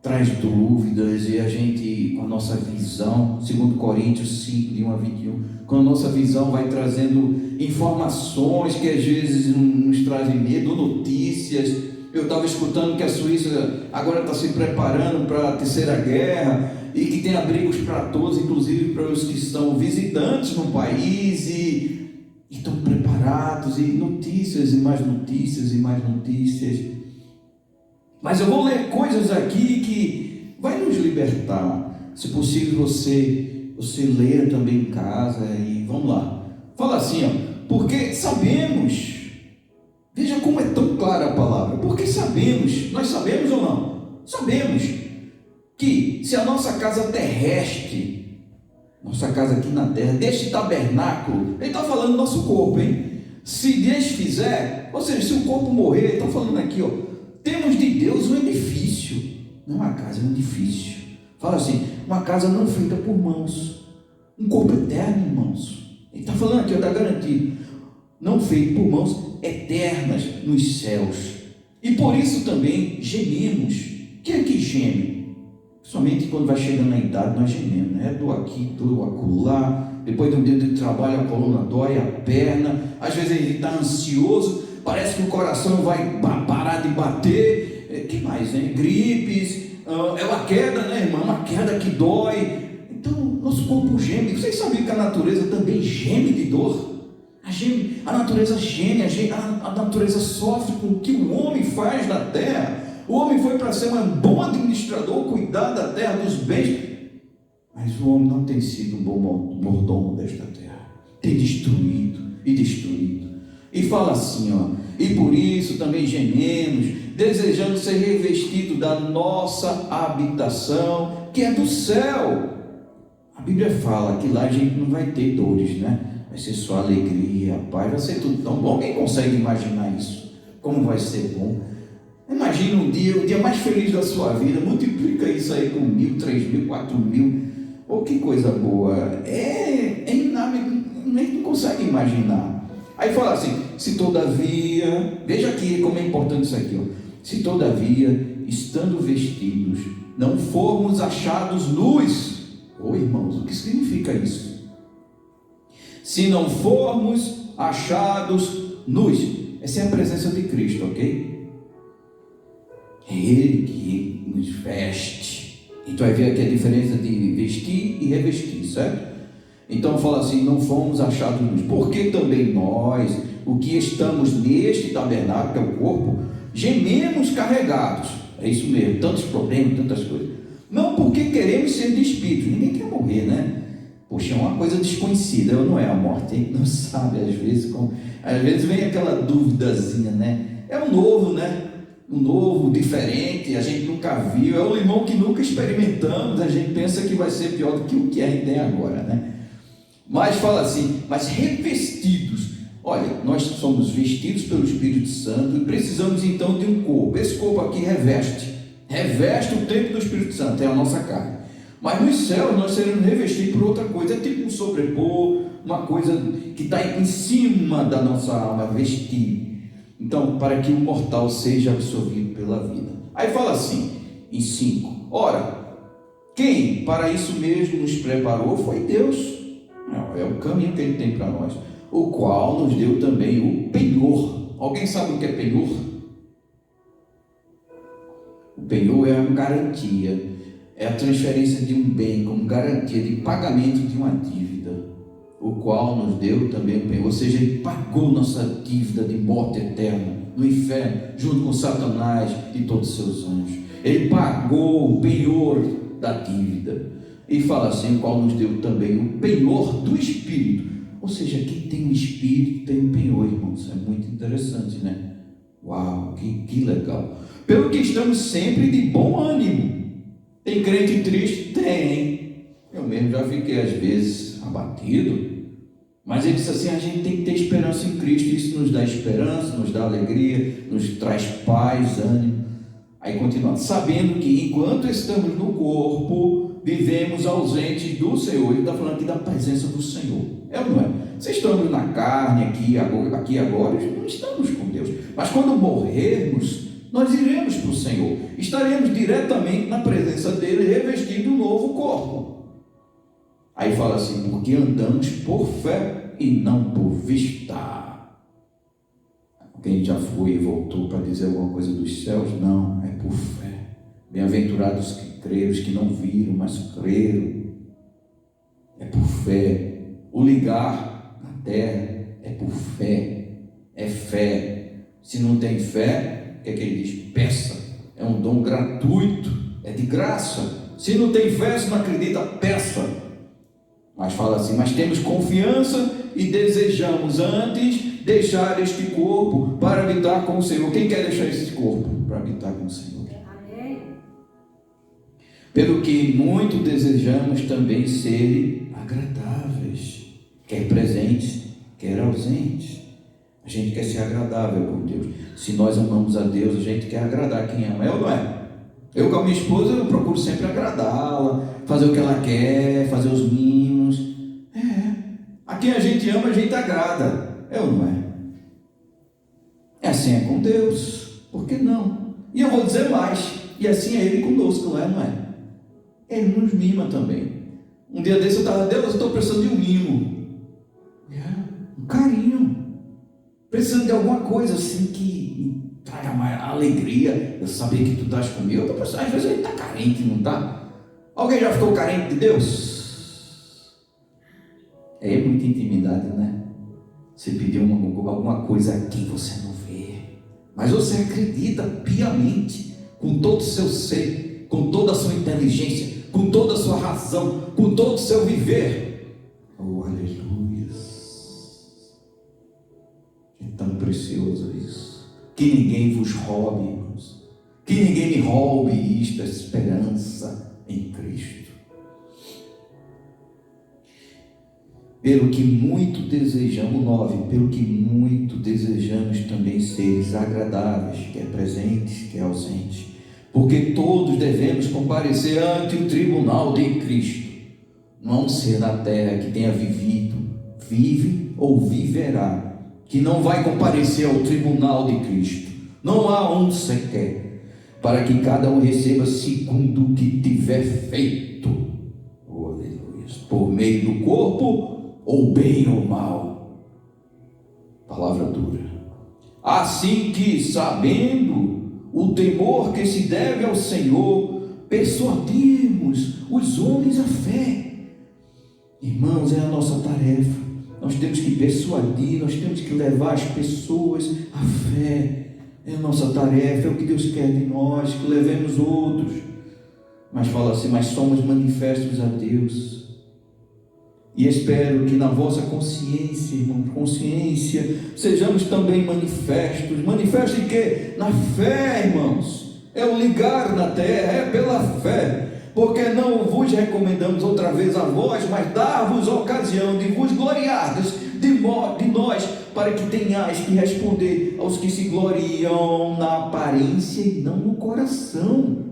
[SPEAKER 1] traz dúvidas, e a gente, com a nossa visão, 2 Coríntios 5, de 1 a 21, com a nossa visão vai trazendo informações que às vezes nos trazem medo, ou notícias. Eu estava escutando que a Suíça agora está se preparando para a terceira guerra, e que tem abrigos para todos, inclusive para os que são visitantes no país, e estão preparados, e notícias, e mais notícias, e mais notícias. Mas eu vou ler coisas aqui que vai nos libertar. Se possível, você leia também em casa, e vamos lá. Fala assim, porque sabemos, veja como é tão clara a palavra, porque sabemos, nós sabemos ou não? Sabemos que se a nossa casa terrestre, nossa casa aqui na terra, deste tabernáculo, ele está falando do nosso corpo, hein? Se Deus fizer, ou seja, se o corpo morrer, ele está falando aqui, temos de Deus um edifício, não uma casa, é um edifício. Fala assim, uma casa não feita por mãos, um corpo eterno, irmãos. Ele está falando aqui, está garantido, não feito por mãos, eternas nos céus. E por isso também gememos. Quem é que geme? Somente quando vai chegando na idade nós gememos, né? Dou aqui, dou acolá, depois de um dia de trabalho a coluna dói, a perna, às vezes ele está ansioso, parece que o coração vai parar de bater, que mais, né? Gripes, é uma queda, né, irmão? Uma queda que dói. Então, nosso corpo geme. Vocês sabiam que a natureza também geme de dor? A natureza geme, a natureza sofre com o que o homem faz na terra. O homem foi para ser um bom administrador, cuidar da terra, dos bens, mas o homem não tem sido um bom mordomo desta terra. Tem destruído e destruído. E fala assim, e por isso também gememos, desejando ser revestido da nossa habitação, que é do céu. A Bíblia fala que lá a gente não vai ter dores, né? Vai ser só alegria, paz, vai ser tudo tão bom. Alguém consegue imaginar isso? Como vai ser bom? Imagina o dia mais feliz da sua vida, multiplica isso aí com 1.000, 3.000, 4.000, que coisa boa, a gente não consegue imaginar. Aí fala assim, se todavia, veja aqui como é importante isso aqui, se todavia, estando vestidos, não formos achados nus. Irmãos, o que significa isso? Se não formos achados nus, essa é a presença de Cristo, ok? É Ele que nos veste. Então vai ver aqui a diferença de vestir e revestir, certo? Então fala assim, não fomos achados nus, porque também nós, o que estamos neste tabernáculo, que é o corpo, gememos carregados. É isso mesmo, tantos problemas, tantas coisas. Não porque queremos ser despidos, ninguém quer morrer, né? Poxa, é uma coisa desconhecida, não é a morte, a gente não sabe às vezes vem aquela duvidazinha, né? É o novo, né? Um novo, diferente, a gente nunca viu, é um limão que nunca experimentamos, a gente pensa que vai ser pior do que o que a gente tem agora, né? Mas fala assim, mas revestidos, olha, nós somos vestidos pelo Espírito Santo e precisamos então de um corpo. Esse corpo aqui reveste o templo do Espírito Santo, é a nossa carne. Mas nos céus nós seremos revestidos por outra coisa, é tipo um sobrepor, uma coisa que está em cima da nossa alma, vestir. Então, para que o mortal seja absorvido pela vida. Aí fala assim, em 5, ora, quem para isso mesmo nos preparou foi Deus. É o caminho que Ele tem para nós, o qual nos deu também o penhor. Alguém sabe o que é penhor? O penhor é uma garantia, é a transferência de um bem como garantia de pagamento de uma dívida. o qual nos deu também o penhor. Ou seja, Ele pagou nossa dívida de morte eterna no inferno, junto com Satanás e todos os seus anjos. Ele pagou o penhor da dívida. E fala assim, o qual nos deu também o penhor do Espírito. Ou seja, quem tem o Espírito tem o penhor, irmãos. É muito interessante, né? Uau, que legal. Pelo que estamos sempre de bom ânimo. Tem crente triste? Tem. Eu mesmo já fiquei às vezes abatido. Mas ele disse assim, a gente tem que ter esperança em Cristo. Isso nos dá esperança, nos dá alegria, nos traz paz, ânimo. Aí continua, sabendo que enquanto estamos no corpo, vivemos ausentes do Senhor. Ele está falando aqui da presença do Senhor. É ou não é? Se estamos na carne aqui agora, não estamos com Deus. Mas quando morrermos, nós iremos para o Senhor. Estaremos diretamente na presença dele, revestindo um novo corpo. Aí fala assim, porque andamos por fé e não por vista. Alguém já foi e voltou para dizer alguma coisa dos céus? Não, é por fé. Bem-aventurados que creram, os que não viram, mas creram. É por fé. O ligar na terra é por fé. É fé. Se não tem fé, o que é que ele diz? Peça. É um dom gratuito. É de graça. Se não tem fé, se não acredita, peça. Mas fala assim, mas temos confiança e desejamos antes deixar este corpo para habitar com o Senhor. Quem quer deixar esse corpo para habitar com o Senhor? Amém. Pelo que muito desejamos também ser agradáveis, quer presentes, quer ausentes. A gente quer ser agradável com Deus. Se nós amamos a Deus, a gente quer agradar quem ama, é ou não é? Eu com a minha esposa, eu procuro sempre agradá-la, fazer o que ela quer, fazer os mimos. A quem a gente ama, a gente agrada. É ou não é? É assim é com Deus. Por que não? E eu vou dizer mais. E assim é Ele conosco, não é? Ele nos mima também. Um dia desse eu estava, Deus, eu estou precisando de um mimo. Um carinho. Precisando de alguma coisa assim que me traga mais alegria. Eu saber que tu estás comigo. Eu tô precisando, às vezes a gente está carente, não está? Alguém já ficou carente de Deus? É muita intimidade, né? Você pediu alguma coisa aqui, você não vê. Mas você acredita piamente, com todo o seu ser, com toda a sua inteligência, com toda a sua razão, com todo o seu viver. Oh, aleluia. É tão precioso isso. Que ninguém vos roube, irmãos. Que ninguém me roube isto, a esperança em Cristo. Pelo que muito desejamos, 9, pelo que muito desejamos também seres agradáveis, quer presentes, quer ausentes, porque todos devemos comparecer ante o tribunal de Cristo. Não há um ser na terra que tenha vivido, vive ou viverá, que não vai comparecer ao tribunal de Cristo. Não há um sequer, para que cada um receba segundo o que tiver feito, oh, aleluia, por meio do corpo, ou bem ou mal. Palavra dura. Assim que, sabendo o temor que se deve ao Senhor, persuadimos os homens à fé. Irmãos, é a nossa tarefa. Nós temos que persuadir, nós temos que levar as pessoas à fé. É a nossa tarefa, é o que Deus quer de nós, que levemos outros. Mas fala assim, mas somos manifestos a Deus. E espero que na vossa consciência, irmão, sejamos também manifestos. Manifestos em quê? Na fé, irmãos. É o ligar na terra, é pela fé. Porque não vos recomendamos outra vez a vós, mas dar-vos ocasião de vos gloriardes de nós, para que tenhais que responder aos que se gloriam na aparência e não no coração.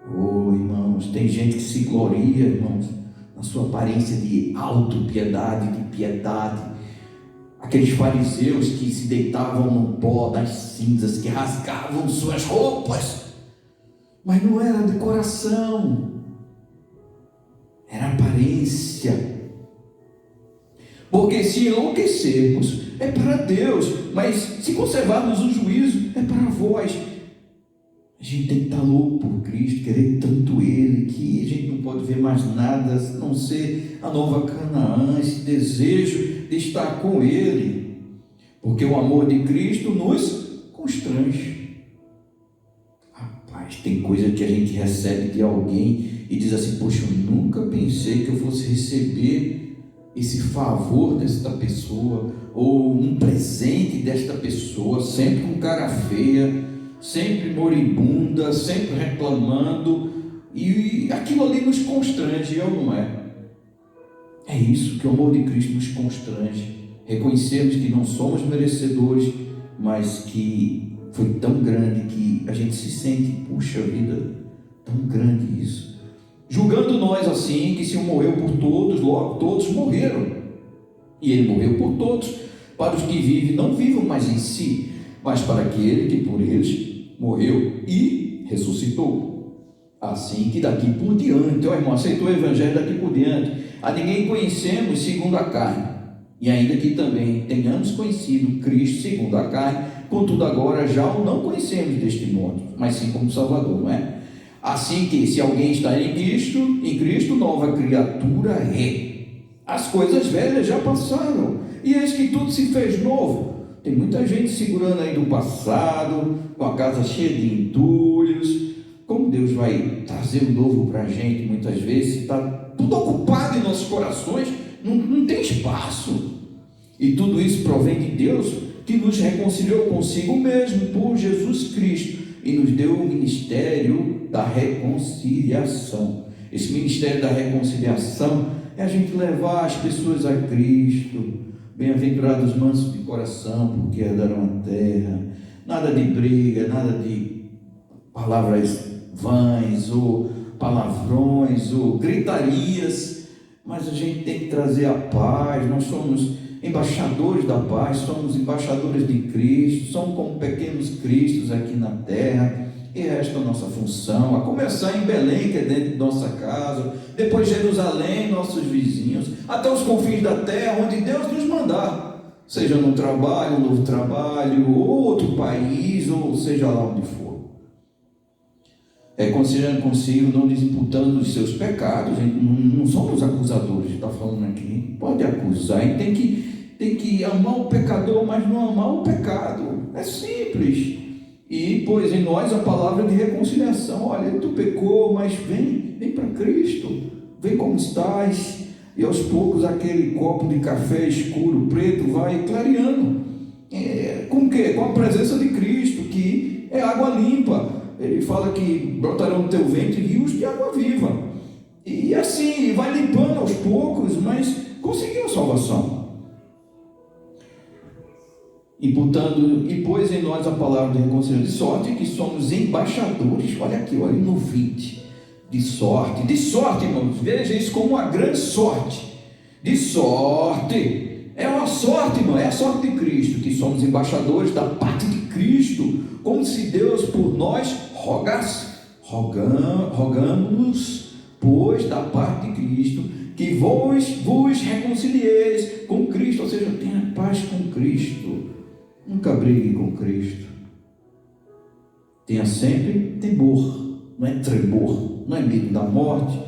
[SPEAKER 1] Oh, irmãos, tem gente que se gloria, irmãos, na sua aparência de autopiedade, de piedade. Aqueles fariseus que se deitavam no pó das cinzas, que rasgavam suas roupas, mas não era de coração, era aparência. Porque se enlouquecermos é para Deus, mas se conservarmos o juízo é para vós. A gente tem que estar louco por Cristo, querer tanto Ele, que a gente não pode ver mais nada, a não ser a nova Canaã, esse desejo de estar com Ele, porque o amor de Cristo nos constrange. Rapaz, tem coisa que a gente recebe de alguém e diz assim: poxa, eu nunca pensei que eu fosse receber esse favor desta pessoa, ou um presente desta pessoa, sempre com cara feia, sempre moribunda, sempre reclamando, e aquilo ali nos constrange, ou não é? É isso que o amor de Cristo nos constrange, reconhecermos que não somos merecedores, mas que foi tão grande que a gente se sente, puxa vida, tão grande isso, julgando nós assim, que se um morreu por todos, logo todos morreram, e Ele morreu por todos, para os que vivem, não vivam mais em si, mas para aquele que por eles morreu e ressuscitou. Assim que daqui por diante, ó irmão, aceitou o Evangelho daqui por diante, a ninguém conhecemos segundo a carne, e ainda que também tenhamos conhecido Cristo segundo a carne, contudo agora já o não conhecemos deste modo, mas sim como Salvador, não é? Assim que se alguém está em Cristo, nova criatura é. As coisas velhas já passaram, e eis que tudo se fez novo. Tem muita gente segurando aí do passado, com a casa cheia de entulhos. Como Deus vai trazer o novo para a gente muitas vezes? Está tudo ocupado em nossos corações, não tem espaço. E tudo isso provém de Deus, que nos reconciliou consigo mesmo por Jesus Cristo e nos deu o ministério da reconciliação. Esse ministério da reconciliação é a gente levar as pessoas a Cristo. Bem-aventurados mansos de coração, porque herdarão a terra. Nada de briga, nada de palavras vãs, ou palavrões, ou gritarias, mas a gente tem que trazer a paz. Nós somos embaixadores da paz, somos embaixadores de Cristo, somos como pequenos cristos aqui na terra, e esta é a nossa função, a começar em Belém, que é dentro de nossa casa, depois Jerusalém, nossos vizinhos, até os confins da terra, onde Deus nos mandar, seja no trabalho, um novo trabalho, ou outro país, ou seja lá onde for. Reconciliando consigo, não lhes imputando os seus pecados. Não somos acusadores, está falando aqui. Pode acusar, e tem que amar o pecador, mas não amar o pecado. É simples. E pôs em nós a palavra de reconciliação. Olha, tu pecou, mas vem para Cristo, vem como estás, e aos poucos aquele copo de café escuro, preto, vai clareando. Com o quê? Com a presença de Cristo, que é água limpa. Ele fala que brotarão no teu ventre rios de água viva. E assim, vai limpando aos poucos, mas conseguiu a salvação. Imputando, e pôs em nós a palavra de reconciliação, de sorte que somos embaixadores. Olha aqui, olha no 20. De sorte, irmãos, veja isso como uma grande sorte. De sorte, é uma sorte, irmão, é a sorte de Cristo, que somos embaixadores da parte de Cristo, como se Deus por nós rogasse. Rogamos, pois, da parte de Cristo, que vos reconcilieis com Cristo, ou seja, tenha paz com Cristo. Nunca brigue com Cristo. Tenha sempre temor, não é tremor, não é medo da morte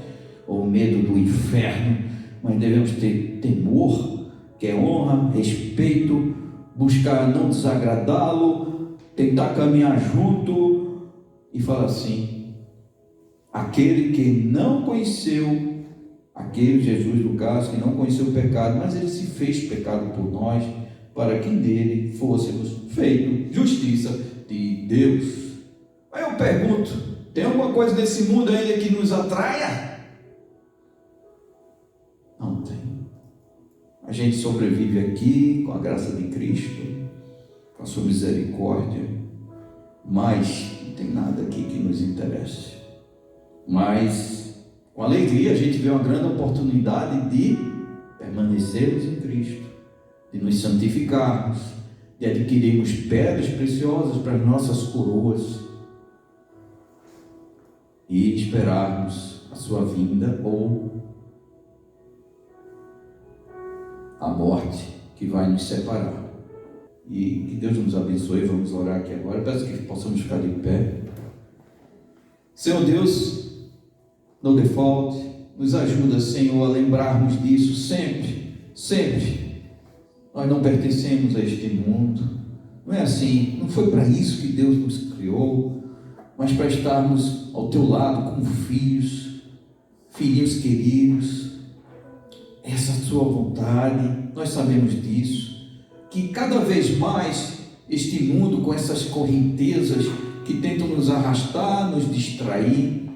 [SPEAKER 1] ou medo do inferno, mas devemos ter temor, que é honra, respeito, buscar não desagradá-lo, tentar caminhar junto e falar assim: aquele que não conheceu, aquele Jesus no caso, que não conheceu o pecado, mas ele se fez pecado por nós, para que nele fôssemos feitos justiça de Deus. Aí eu pergunto: tem alguma coisa nesse mundo ainda que nos atraia? Não tem. A gente sobrevive aqui com a graça de Cristo, com a sua misericórdia, mas não tem nada aqui que nos interesse. Mas com alegria a gente vê uma grande oportunidade de permanecermos em Cristo, de nos santificarmos, de adquirirmos pedras preciosas para as nossas coroas e esperarmos a sua vinda ou a morte que vai nos separar. E que Deus nos abençoe. Vamos orar aqui agora. Peço que possamos ficar de pé. Senhor Deus, no default, nos ajuda, Senhor, a lembrarmos disso sempre, sempre. Nós não pertencemos a este mundo, não é assim, não foi para isso que Deus nos criou, mas para estarmos ao teu lado como filhos, filhinhos queridos. Essa é a tua vontade, nós sabemos disso, que cada vez mais este mundo com essas correntezas que tentam nos arrastar, nos distrair,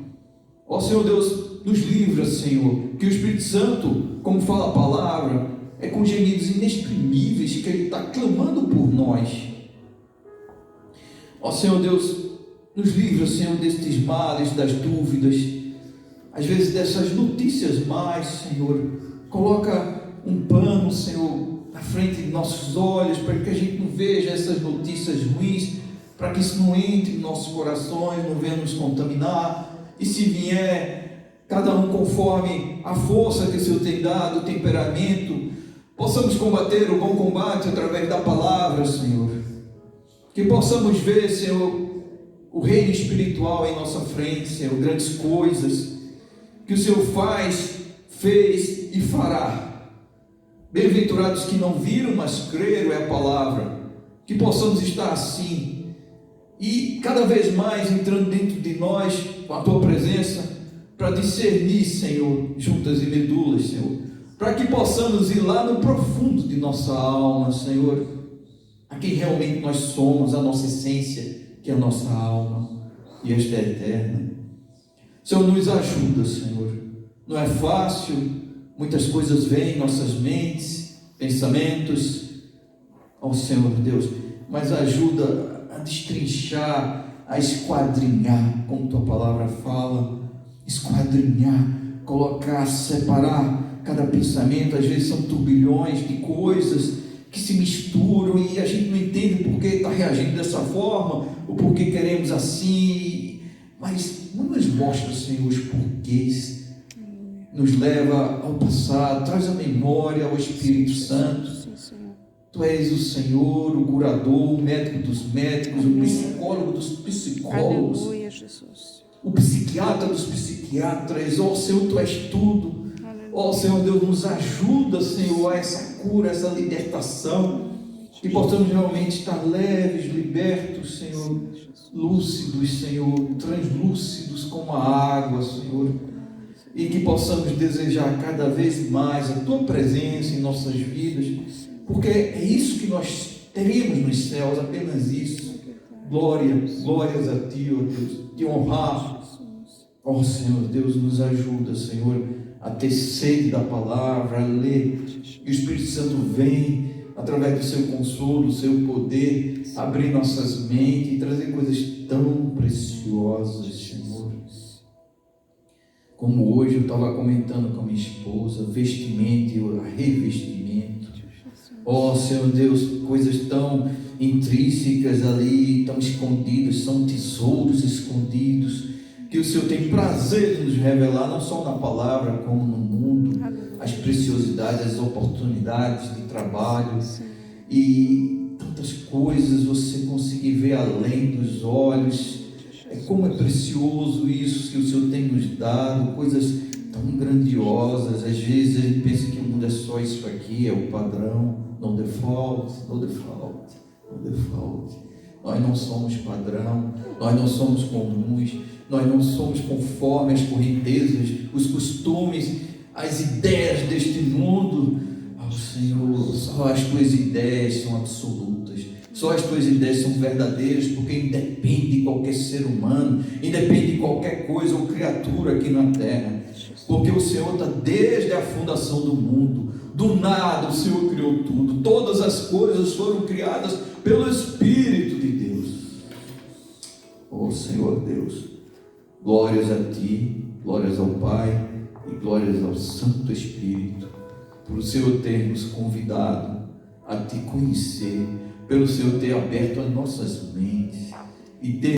[SPEAKER 1] ó Senhor Deus, nos livra, Senhor, que o Espírito Santo, como fala a palavra, é com gemidos inexprimíveis que Ele está clamando por nós. Ó Senhor Deus, nos livra, Senhor, destes males, das dúvidas, às vezes dessas notícias mais, Senhor. Coloca um pano, Senhor, na frente de nossos olhos, para que a gente não veja essas notícias ruins, para que isso não entre em nossos corações, não venha nos contaminar, e se vier, cada um conforme a força que o Senhor tem dado, o temperamento, possamos combater o bom combate através da palavra, Senhor. Que possamos ver, Senhor, o reino espiritual em nossa frente, Senhor, grandes coisas que o Senhor fez e fará. Bem-aventurados que não viram, mas creram, é a palavra. Que possamos estar assim e cada vez mais entrando dentro de nós com a tua presença, para discernir, Senhor, juntas e medulas, Senhor, para que possamos ir lá no profundo de nossa alma, Senhor, a quem realmente nós somos, a nossa essência, que é a nossa alma, e esta é eterna. Senhor, nos ajuda, Senhor. Não é fácil, muitas coisas vêm em nossas mentes, pensamentos, ó Senhor Deus, mas ajuda a destrinchar, a esquadrinhar, como tua palavra fala, esquadrinhar, colocar, separar cada pensamento. Às vezes são turbilhões de coisas que se misturam e a gente não entende por que está reagindo dessa forma, ou por que queremos assim, mas não nos mostra, Senhor, os porquês, nos leva ao passado, traz a memória ao Espírito Santo. Tu és o Senhor, o curador, o médico dos médicos, o psicólogo dos psicólogos, aleluia, Jesus. O psiquiatra dos psiquiatras. Ó Senhor, Tu és tudo. Ó Senhor Deus, nos ajuda, Senhor, a essa cura, essa libertação, que possamos realmente estar leves, libertos, Senhor, lúcidos, Senhor, translúcidos como a água, Senhor, e que possamos desejar cada vez mais a Tua presença em nossas vidas, porque é isso que nós teremos nos céus, apenas isso. Glórias a Ti, ó Deus, Te honrar. Ó Senhor Deus, nos ajuda, Senhor, a ter sede da palavra, a ler, e o Espírito Santo vem, através do Seu consolo, do Seu poder, abrir nossas mentes e trazer coisas tão preciosas, Senhor. Como hoje eu estava comentando com a minha esposa, vestimento e revestimento. Ó Senhor Deus, coisas tão intrínsecas ali, tão escondidas, são tesouros escondidos, que o Senhor tem prazer de nos revelar, não só na palavra, como no mundo, as preciosidades, as oportunidades de trabalho, e tantas coisas você conseguir ver além dos olhos. Como é precioso isso que o Senhor tem nos dado, coisas tão grandiosas. Às vezes a gente pensa que o mundo é só isso aqui, é o padrão, no default. Nós não somos padrão, nós não somos comuns, nós não somos conforme as correntezas, os costumes, as ideias deste mundo. Oh, Senhor, só as Tuas ideias são absolutas, só as Tuas ideias são verdadeiras, porque independe de qualquer ser humano, independe de qualquer coisa ou criatura aqui na terra, porque o Senhor está desde a fundação do mundo. Do nada o Senhor criou tudo, todas as coisas foram criadas pelo Espírito de Deus. Oh Senhor Deus, glórias a Ti, glórias ao Pai e glórias ao Santo Espírito, por o Senhor ter nos convidado a Te conhecer, pelo Senhor ter aberto as nossas mentes e ter